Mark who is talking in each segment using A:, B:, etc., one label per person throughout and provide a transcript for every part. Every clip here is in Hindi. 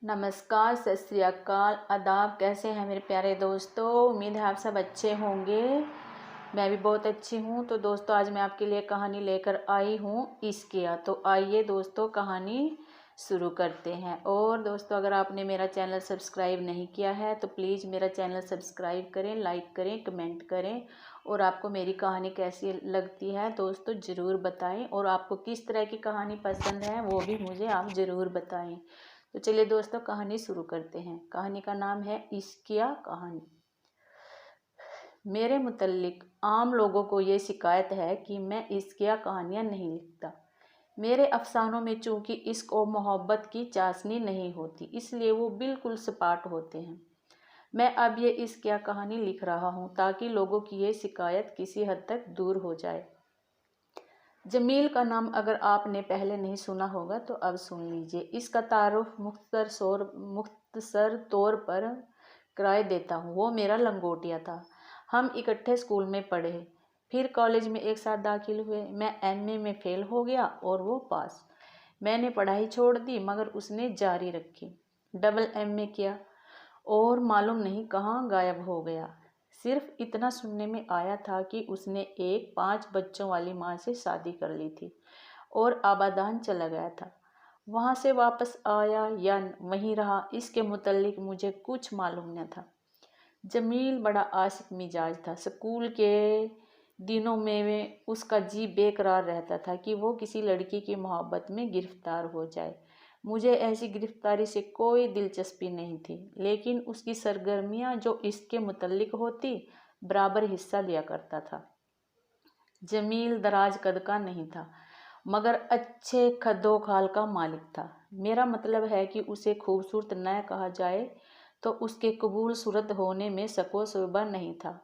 A: नमस्कार, सत श्री अकाल, आदाब। कैसे हैं मेरे प्यारे दोस्तों? उम्मीद है आप सब अच्छे होंगे। मैं भी बहुत अच्छी हूँ। तो दोस्तों, आज मैं आपके लिए कहानी लेकर आई हूँ इश्किया। तो आइए दोस्तों, कहानी शुरू करते हैं। और दोस्तों, अगर आपने मेरा चैनल सब्सक्राइब नहीं किया है तो प्लीज़ मेरा चैनल सब्सक्राइब करें, लाइक करें, कमेंट करें। और आपको मेरी कहानी कैसी लगती है दोस्तों ज़रूर बताएं। और आपको किस तरह की कहानी पसंद है वो भी मुझे आप ज़रूर बताएं। तो चलिए दोस्तों, कहानी शुरू करते हैं। कहानी का नाम है इश्किया कहानी। मेरे मुतल्लिक आम लोगों को ये शिकायत है कि मैं इश्किया कहानियाँ नहीं लिखता। मेरे अफसानों में चूंकि इश्क और मोहब्बत की चाशनी नहीं होती, इसलिए वो बिल्कुल सपाट होते हैं। मैं अब ये इश्किया कहानी लिख रहा हूँ ताकि लोगों की ये शिकायत किसी हद तक दूर हो जाए। जमील का नाम अगर आपने पहले नहीं सुना होगा तो अब सुन लीजिए। इसका तारुफ मुख्तसर तौर पर कराए देता हूँ। वो मेरा लंगोटिया था। हम इकट्ठे स्कूल में पढ़े, फिर कॉलेज में एक साथ दाखिल हुए। मैं एमए में फेल हो गया और वो पास। मैंने पढ़ाई छोड़ दी मगर उसने जारी रखी। डबल एमए किया और मालूम नहीं कहाँ गायब हो गया। सिर्फ इतना सुनने में आया था कि उसने एक 5 बच्चों वाली माँ से शादी कर ली थी और आबादान चला गया था। वहाँ से वापस आया या वहीं रहा, इसके मुतल्लिक मुझे कुछ मालूम न था। जमील बड़ा आशिक मिजाज था। स्कूल के दिनों में उसका जी बेकरार रहता था कि वो किसी लड़की की मोहब्बत में गिरफ्तार हो जाए। मुझे ऐसी गिरफ्तारी से कोई दिलचस्पी नहीं थी, लेकिन उसकी सरगर्मियां जो इसके मुतल्लिक होती बराबर हिस्सा लिया करता था। जमील दराज कद का नहीं था मगर अच्छे खद्दो खाल का मालिक था। मेरा मतलब है कि उसे खूबसूरत न कहा जाए तो उसके कबूल सूरत होने में शको शुबा नहीं था।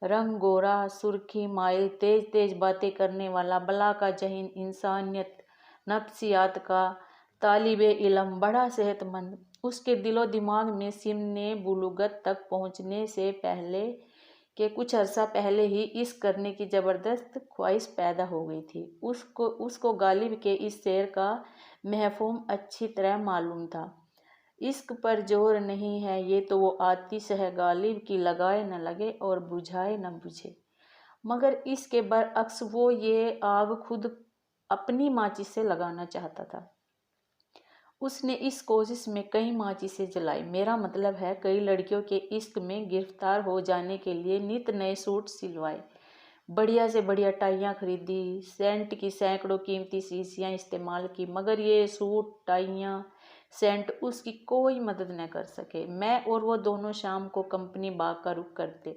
A: रंग गोरा, सुर्खी माइल, तेज तेज बातें करने वाला, बला का जहीन, इंसानियत नफ्सियात का तालिबे इलम, बड़ा सेहतमंद। उसके दिलो दिमाग में सिमने बुलुगत तक पहुँचने से पहले के कुछ अरसा पहले ही इस करने की ज़बरदस्त ख्वाहिश पैदा हो गई थी। उसको गालिब के इस शेर का महफूम अच्छी तरह मालूम था। इश्क पर जोर नहीं है ये तो वो आतिश है गालिब की, लगाए न लगे और बुझाए न बुझे। मगर इसके बरअक्स वो ये आग खुद अपनी माचिस से लगाना चाहता था। उसने इस कोशिश में कई माचिसें जलाई। मेरा मतलब है कई लड़कियों के इश्क में गिरफ्तार हो जाने के लिए नित नए सूट सिलवाए, बढ़िया से बढ़िया टाइयाँ खरीदी, सेंट की सैकड़ों कीमती शीशियाँ इस्तेमाल की। मगर ये सूट, टाइयाँ, सेंट उसकी कोई मदद न कर सके। मैं और वो दोनों शाम को कंपनी बाग का रुख करते।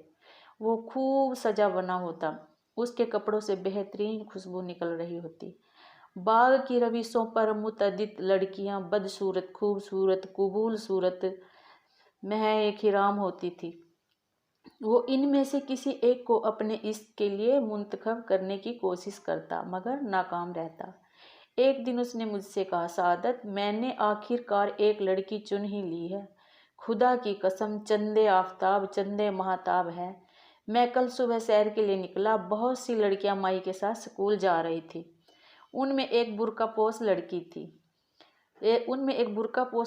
A: वो खूब सजा बना होता, उसके कपड़ों से बेहतरीन खुशबू निकल रही होती। बाग की रविशों पर मुतअद्दिद लड़कियां बदसूरत, खूबसूरत, कबूल सूरत महक हिराम होती थी। वो इनमें से किसी एक को अपने इश्क के लिए मुंतखब करने की कोशिश करता मगर नाकाम रहता। एक दिन उसने मुझसे कहा, सादत, मैंने आखिरकार एक लड़की चुन ही ली है। खुदा की कसम, चंदे आफताब चंदे महताब है। मैं कल सुबह सैर के लिए निकला। बहुत सी लड़कियां माई के साथ स्कूल जा रही थी। उनमें एक बुर्कापोश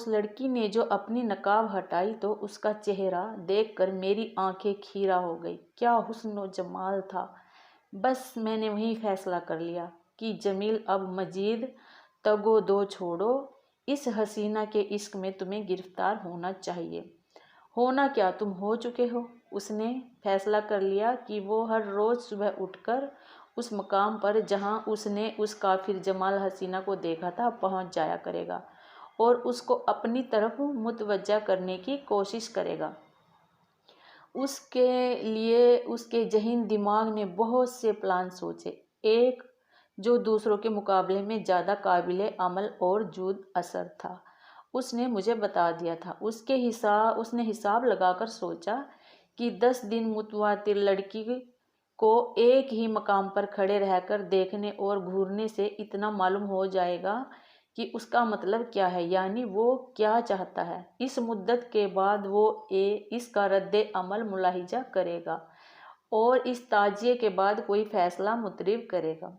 A: लड़की ने जो अपनी नकाब हटाई तो उसका चेहरा देखकर मेरी आंखें खीरा हो गई। क्या हुस्न व जमाल था। बस मैंने वहीं फैसला कर लिया कि जमील, अब मजीद तगो दो छोड़ो, इस हसीना के इश्क में तुम्हें गिरफ्तार होना चाहिए। होना क्या, तुम हो चुके हो। उसने फैसला कर लिया कि वो हर रोज़ सुबह उठकर उस मकाम पर जहां उसने उस काफिर जमाल हसीना को देखा था पहुंच जाया करेगा और उसको अपनी तरफ मुतवज्जा करने की कोशिश करेगा। उसके लिए उसके जहीन दिमाग ने बहुत से प्लान सोचे, एक जो दूसरों के मुकाबले में ज़्यादा काबिल अमल और जूद असर था। उसने मुझे बता दिया था। उसने हिसाब लगाकर सोचा कि 10 दिन मुतवातिर लड़की को एक ही मकाम पर खड़े रहकर देखने और घूरने से इतना मालूम हो जाएगा कि उसका मतलब क्या है, यानी वो क्या चाहता है। इस मुद्दत के बाद वो इसका रद्द अमल मुलाहिजा करेगा और इस ताजिए के बाद कोई फैसला मुतरिब करेगा।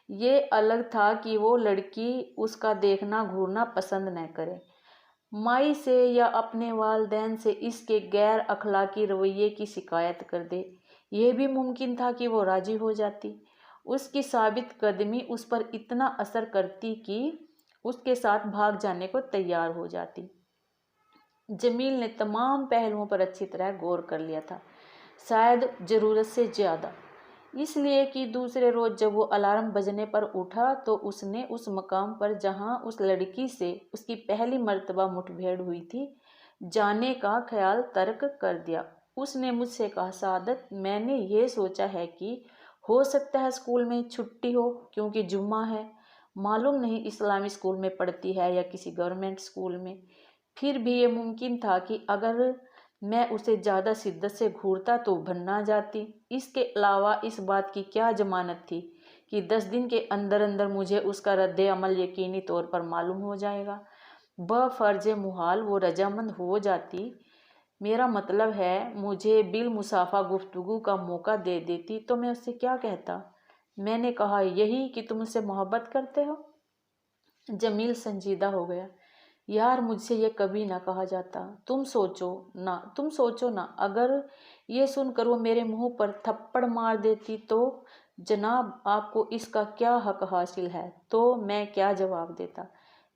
A: ये अलग था कि वो लड़की उसका देखना घूरना पसंद न करे। माई से या अपने वालिदैन से इसके गैर अखलाकी रवैये की शिकायत कर दे। यह भी मुमकिन था कि वो राजी हो जाती। उसकी साबित कदमी उस पर इतना असर करती कि उसके साथ भाग जाने को तैयार हो जाती। जमील ने तमाम पहलुओं पर अच्छी तरह गौर कर लिया था, शायद ज़रूरत से ज़्यादा, इसलिए कि दूसरे रोज़ जब वो अलार्म बजने पर उठा तो उसने उस मकाम पर जहाँ उस लड़की से उसकी पहली मर्तबा मुठभेड़ हुई थी जाने का ख्याल तर्क कर दिया। उसने मुझसे कहा, सादत, मैंने ये सोचा है कि हो सकता है स्कूल में छुट्टी हो क्योंकि जुम्मा है। मालूम नहीं इस्लामी स्कूल में पढ़ती है या किसी गवर्नमेंट स्कूल में। फिर भी ये मुमकिन था कि अगर मैं उसे ज़्यादा शिद्दत से घूरता तो भन ना जाती। इसके अलावा इस बात की क्या जमानत थी कि 10 दिन के अंदर अंदर मुझे उसका रद्द अमल यकीनी तौर पर मालूम हो जाएगा। बफ़र्ज़ मुहाल वो रजामंद हो जाती, मेरा मतलब है मुझे बिल मुसाफा गुफ्तगू का मौका दे देती, तो मैं उससे क्या कहता? मैंने कहा, यही कि तुम उससे मोहब्बत करते हो। जमील संजीदा हो गया। यार, मुझसे ये कभी ना कहा जाता। तुम सोचो ना, अगर ये सुनकर वो मेरे मुंह पर थप्पड़ मार देती तो जनाब आपको इसका क्या हक हासिल है? तो मैं क्या जवाब देता?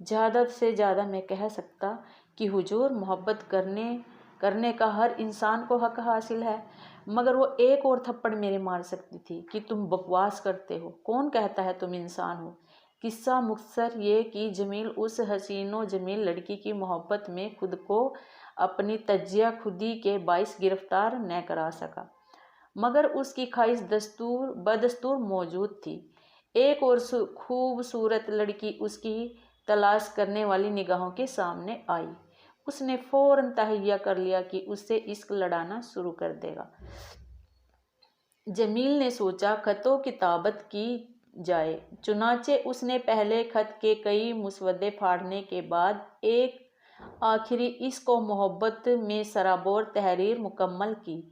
A: ज़्यादा से ज़्यादा मैं कह सकता कि हुजूर, मोहब्बत करने का हर इंसान को हक हासिल है। मगर वो एक और थप्पड़ मेरे मार सकती थी कि तुम बकवास करते हो, कौन कहता है तुम इंसान हो। किस्सा मुख्तसर ये कि जमील उस हसीनो जमील लड़की की मोहब्बत में खुद को अपनी तज्जिया खुदी के बाइस गिरफ्तार न करा सका, मगर उसकी ख्वाहिश बदस्तूर मौजूद थी। एक और खूबसूरत लड़की उसकी तलाश करने वाली निगाहों के सामने आई। उसने फौरन तहैया कर लिया कि उससे इश्क लड़ाना शुरू कर देगा। जमील ने सोचा खतों किताबत की जाए। चुनाचे उसने पहले खत के कई मुसवदे फाड़ने के बाद एक आखिरी इश्क और मोहब्बत में सराबोर तहरीर मुकम्मल की,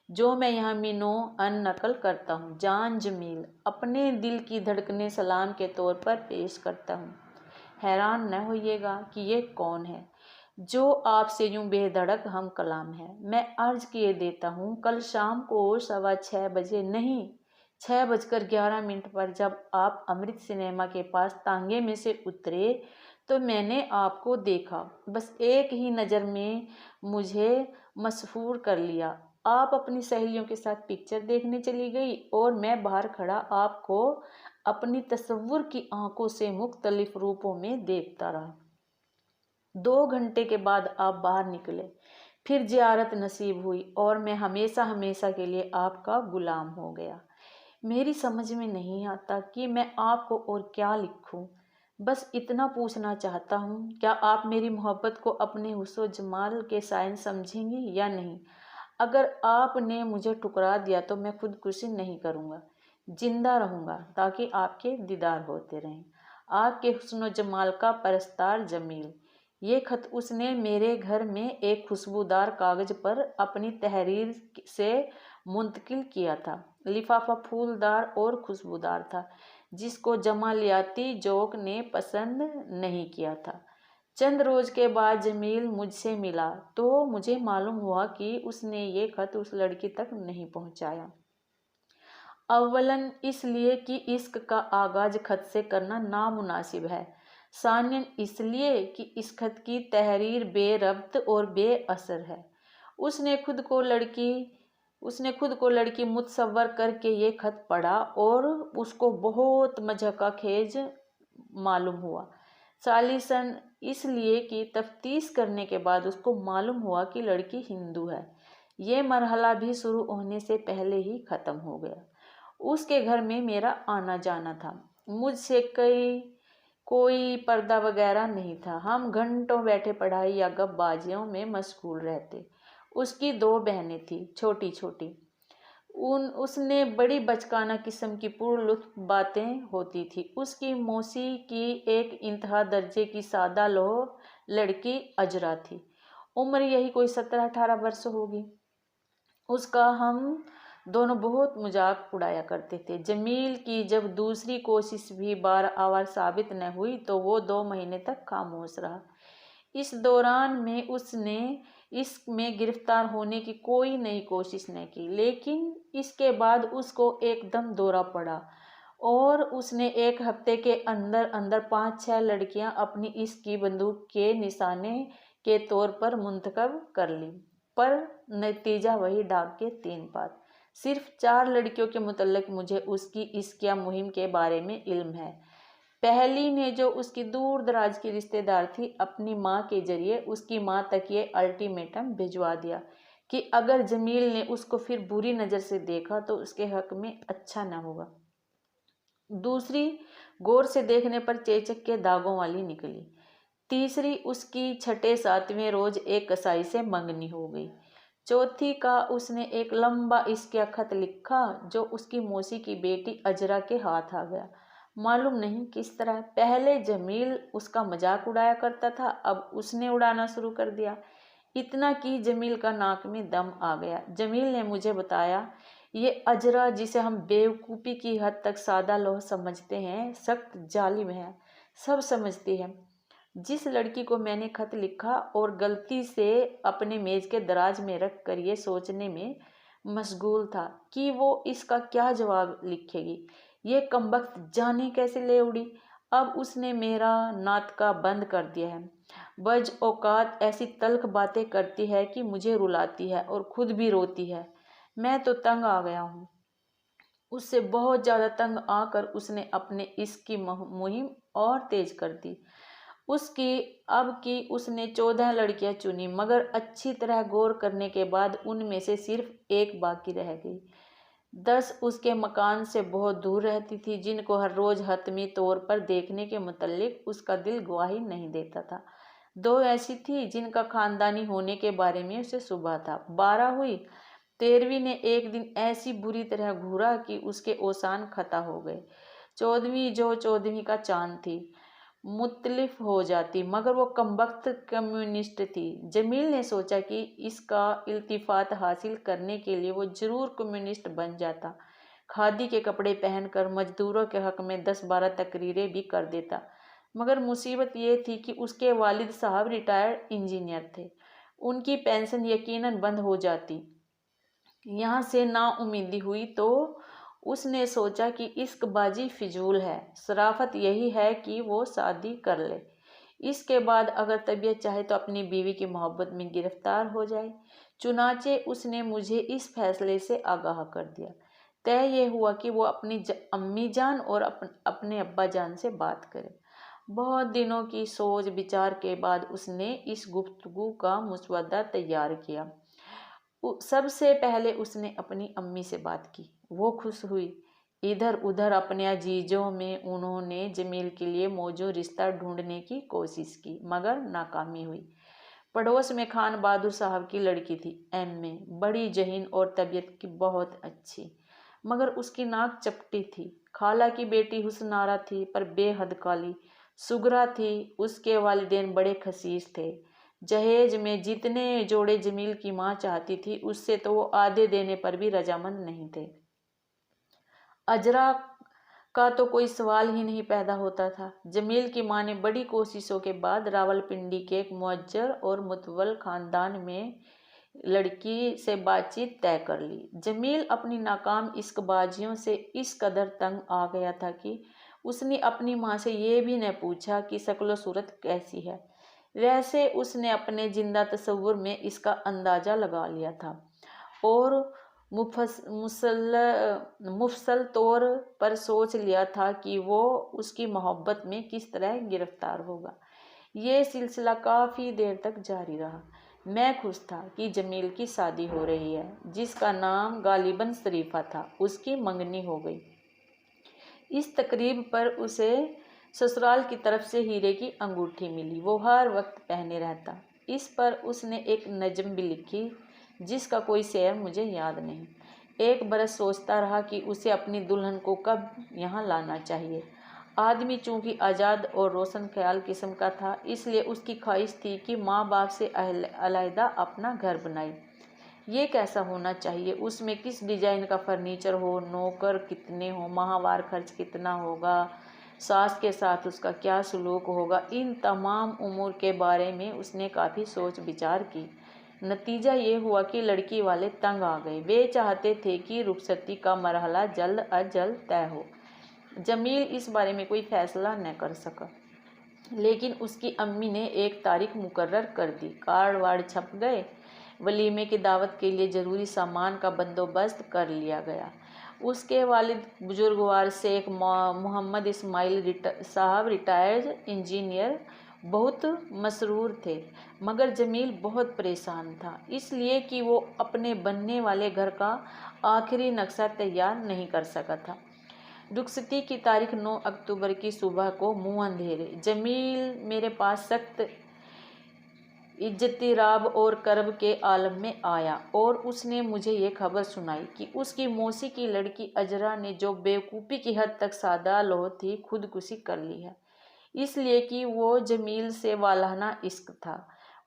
A: जो मैं यहाँ मिनो अन नकल करता हूँ। जान जमील, अपने दिल की धड़कने सलाम के तौर पर पेश करता हूँ। हैरान न होइएगा कि ये कौन है जो आपसे यूं बेधड़क हम कलाम है। मैं अर्ज किए देता हूँ, कल शाम को 6:15 बजे नहीं, 6:11 पर जब आप अमृत सिनेमा के पास तांगे में से उतरे तो मैंने आपको देखा। बस एक ही नज़र में मुझे मसहूर कर लिया। आप अपनी सहेलियों के साथ पिक्चर देखने चली गई और मैं बाहर खड़ा आपको अपनी तसव्वुर की आंखों से मुख्तलिफ रूपों में देखता रहा। 2 घंटे के बाद आप बाहर निकले, फिर जियारत नसीब हुई और मैं हमेशा हमेशा के लिए आपका गुलाम हो गया। मेरी समझ में नहीं आता कि मैं आपको और क्या लिखूं। बस इतना पूछना चाहता हूँ, क्या आप मेरी मोहब्बत को अपने हुस्न जमाल के साइन समझेंगी या नहीं? अगर आपने मुझे ठुकरा दिया तो मैं खुदकुशी नहीं करूँगा, जिंदा रहूँगा ताकि आपके दीदार होते रहें। आपके हुस्न जमाल का परस्तार जमील। ये खत उसने मेरे घर में एक खुशबूदार कागज़ पर अपनी तहरीर से मुंतकिल किया था। लिफाफा फूलदार और खुशबूदार था, जिसको जमालियाती जोक ने पसंद नहीं किया था। चंद रोज के बाद जमील मुझसे मिला तो मुझे मालूम हुआ कि उसने ये खत उस लड़की तक नहीं पहुंचाया। अव्वलन इसलिए कि इश्क का आगाज खत से करना नामुनासिब है। सानियन इसलिए कि इस खत की तहरीर बेरब्त और बेअसर है। उसने खुद को लड़की मुतसव्वर करके ये खत पढ़ा और उसको बहुत मज़हक़खेज़ मालूम हुआ। सालिसन इसलिए कि तफ्तीश करने के बाद उसको मालूम हुआ कि लड़की हिंदू है। ये मरहला भी शुरू होने से पहले ही ख़त्म हो गया। उसके घर में मेरा आना जाना था। मुझसे कोई पर्दा वगैरह नहीं था। हम घंटों बैठे पढ़ाई या गपबाजियों में मशगूल रहते। उसकी 2 बहनें थीं, छोटी छोटी। उसने बड़ी बचकाना किस्म की पुरलुत्फ बातें होती थी। उसकी मौसी की एक इंतहा दर्जे की सादा लोह लड़की अजरा थी। उम्र यही कोई 17-18 वर्ष होगी। उसका हम दोनों बहुत मजाक उड़ाया करते थे। जमील की जब दूसरी कोशिश भी बार आवार साबित न हुई तो वो 2 महीने तक खामोश रहा। इस दौरान में उसने इसमें गिरफ्तार होने की कोई नई कोशिश न की, लेकिन इसके बाद उसको एकदम दौरा पड़ा और उसने एक हफ्ते के अंदर अंदर 5-6 लड़कियां अपनी इसकी बंदूक के निशाने के तौर पर मुंतखब कर ली। पर नतीजा वही डाक के 3 पात। सिर्फ 4 लड़कियों के मुतल्लिक मुझे उसकी इश्किया मुहिम के बारे में इल्म है। पहली ने, जो उसकी दूर दराज की रिश्तेदार थी, अपनी माँ के जरिए उसकी माँ तक ये अल्टीमेटम भिजवा दिया कि अगर जमील ने उसको फिर बुरी नज़र से देखा तो उसके हक में अच्छा न होगा। दूसरी गौर से देखने पर चेचक के दागों वाली निकली। तीसरी उसकी 6-7वें रोज एक कसाई से मंगनी हो गई। चौथी का उसने एक लंबा इश्किया खत लिखा जो उसकी मौसी की बेटी अजरा के हाथ आ गया। मालूम नहीं किस तरह। पहले जमील उसका मजाक उड़ाया करता था, अब उसने उड़ाना शुरू कर दिया। इतना कि जमील का नाक में दम आ गया। जमील ने मुझे बताया, ये अजरा, जिसे हम बेवकूफ़ी की हद तक सादा लोह समझते हैं, सख्त जालिम है, सब समझती है। जिस लड़की को मैंने खत लिखा और गलती से अपने मेज के दराज में रख कर ये सोचने में मशगूल था कि वो इसका क्या जवाब लिखेगी, ये कमबख्त जाने कैसे ले उड़ी। अब उसने मेरा नातका बंद कर दिया है। बज औकात ऐसी तल्ख बातें करती है कि मुझे रुलाती है और खुद भी रोती है। मैं तो तंग आ गया हूँ। उससे बहुत ज़्यादा तंग आकर उसने अपने इसकी मुहिम और तेज कर दी। उसकी अब की उसने 14 लड़कियां चुनी, मगर अच्छी तरह गौर करने के बाद उनमें से सिर्फ एक बाकी रह गई। 10 उसके मकान से बहुत दूर रहती थी, जिनको हर रोज़ हतमी तौर पर देखने के मुतल्लिक उसका दिल गवाही नहीं देता था। 2 ऐसी थी जिनका खानदानी होने के बारे में उसे शुबा था। 12 हुई। 13वीं ने एक दिन ऐसी बुरी तरह घूरा कि उसके ओसान खता हो गए। 14वीं, जो 14वीं का चांद थी, मुख्तलिफ हो जाती, मगर वो कमबख्त कम्युनिस्ट थी। जमील ने सोचा कि इसका इल्तिफात हासिल करने के लिए वो ज़रूर कम्युनिस्ट बन जाता। खादी के कपड़े पहनकर मजदूरों के हक में 10-12 तकरीरें भी कर देता। मगर मुसीबत ये थी कि उसके वालिद साहब रिटायर्ड इंजीनियर थे। उनकी पेंशन यकीनन बंद हो जाती। यहाँ से नाउम्मीदी हुई तो उसने सोचा कि इश्कबाजी फिजूल है, शराफत यही है कि वो शादी कर ले। इसके बाद अगर तबीयत चाहे तो अपनी बीवी की मोहब्बत में गिरफ्तार हो जाए। चुनाचे उसने मुझे इस फैसले से आगाह कर दिया। तय ये हुआ कि वो अपनी अम्मी जान और अपने अब्बा जान से बात करे। बहुत दिनों की सोच विचार के बाद उसने इस गुफ्तगू का मुसवदा तैयार किया। सबसे पहले उसने अपनी अम्मी से बात की। वो खुश हुई। इधर उधर अपने अजीजों में उन्होंने जमील के लिए मौजूद रिश्ता ढूंढने की कोशिश की, मगर नाकामी हुई। पड़ोस में खान बहादुर साहब की लड़की थी, एमए, बड़ी जहीन और तबीयत की बहुत अच्छी, मगर उसकी नाक चपटी थी। खाला की बेटी हुस्नारा थी, पर बेहद काली। सुगरा थी। उसके वालिदैन बड़े खसीस थे। जहेज में जितने जोड़े जमील की माँ चाहती थी, उससे तो वो आधे देने पर भी रजामंद नहीं थे। अजरा का तो कोई सवाल ही नहीं पैदा होता था। जमील की माँ ने बड़ी कोशिशों के बाद रावलपिंडी के एक मुअज्जर और मुतवल खानदान में लड़की से बातचीत तय कर ली। जमील अपनी नाकाम इश्कबाजियों से इस कदर तंग आ गया था कि उसने अपनी माँ से ये भी न पूछा कि शक्ल सूरत कैसी है। वैसे उसने अपने जिंदा तस्वुर में इसका अंदाज़ा लगा लिया था और मुफसल तौर पर सोच लिया था कि वो उसकी मोहब्बत में किस तरह गिरफ्तार होगा। ये सिलसिला काफ़ी देर तक जारी रहा। मैं खुश था कि जमील की शादी हो रही है, जिसका नाम गालिबन शरीफा था। उसकी मंगनी हो गई। इस तकरीब पर उसे ससुराल की तरफ से हीरे की अंगूठी मिली। वो हर वक्त पहने रहता। इस पर उसने एक नज़म भी लिखी, जिसका कोई शेर मुझे याद नहीं। एक बरस सोचता रहा कि उसे अपनी दुल्हन को कब यहाँ लाना चाहिए। आदमी चूँकि आज़ाद और रोशन ख्याल किस्म का था, इसलिए उसकी ख्वाहिश थी कि माँ बाप से अलहदा अपना घर बनाए। ये कैसा होना चाहिए, उसमें किस डिज़ाइन का फर्नीचर हो, नौकर कितने हो, माहवार खर्च कितना होगा, सास के साथ उसका क्या सलूक होगा, इन तमाम उमूर के बारे में उसने काफ़ी सोच विचार की। नतीजा ये हुआ कि लड़की वाले तंग आ गए। वे चाहते थे कि रुखसती का मरहला जल्द अज जल्द तय हो। जमील इस बारे में कोई फैसला न कर सका, लेकिन उसकी अम्मी ने एक तारीख मुकर्रर कर दी। कार्ड वार्ड छप गए। वलीमे की दावत के लिए ज़रूरी सामान का बंदोबस्त कर लिया गया। उसके वालिद बुजुर्गवार शेख मोहम्मद इस्माइल साहब रिटायर्ड इंजीनियर बहुत मसरूर थे, मगर जमील बहुत परेशान था, इसलिए कि वो अपने बनने वाले घर का आखिरी नक्शा तैयार नहीं कर सका था। रुखसती की तारीख 9 अक्टूबर की सुबह को मुँह अंधेरे जमील मेरे पास सख्त इज्तिराब और कर्ब के आलम में आया और उसने मुझे ये खबर सुनाई कि उसकी मौसी की लड़की अजरा ने, जो बेवकूफ़ी की हद तक सादा लौह थी, खुदकुशी कर ली है, इसलिए कि वो जमील से वालाना इश्क था।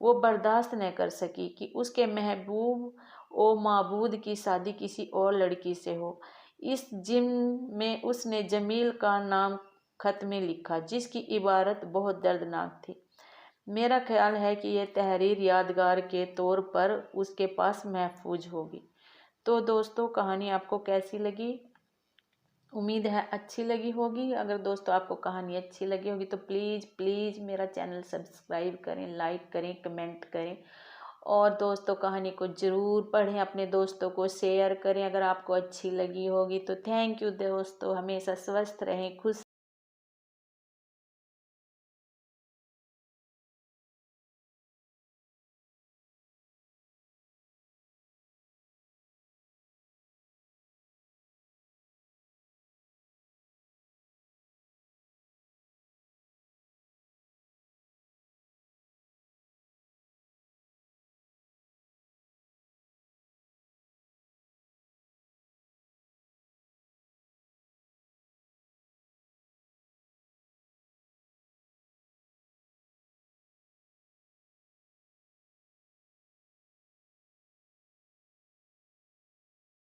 A: वो बर्दाश्त न कर सकी कि उसके महबूब ओ माबूद की शादी किसी और लड़की से हो। इस जिम्न में उसने जमील का नाम खत में लिखा, जिसकी इबारत बहुत दर्दनाक थी। मेरा ख्याल है कि यह तहरीर यादगार के तौर पर उसके पास महफूज होगी। तो दोस्तों, कहानी आपको कैसी लगी? उम्मीद है अच्छी लगी होगी। अगर दोस्तों आपको कहानी अच्छी लगी होगी तो प्लीज़ प्लीज़ मेरा चैनल सब्सक्राइब करें, लाइक करें, कमेंट करें और दोस्तों कहानी को ज़रूर पढ़ें, अपने दोस्तों को शेयर करें अगर आपको अच्छी लगी होगी तो। थैंक यू दोस्तों, हमेशा स्वस्थ रहें, खुश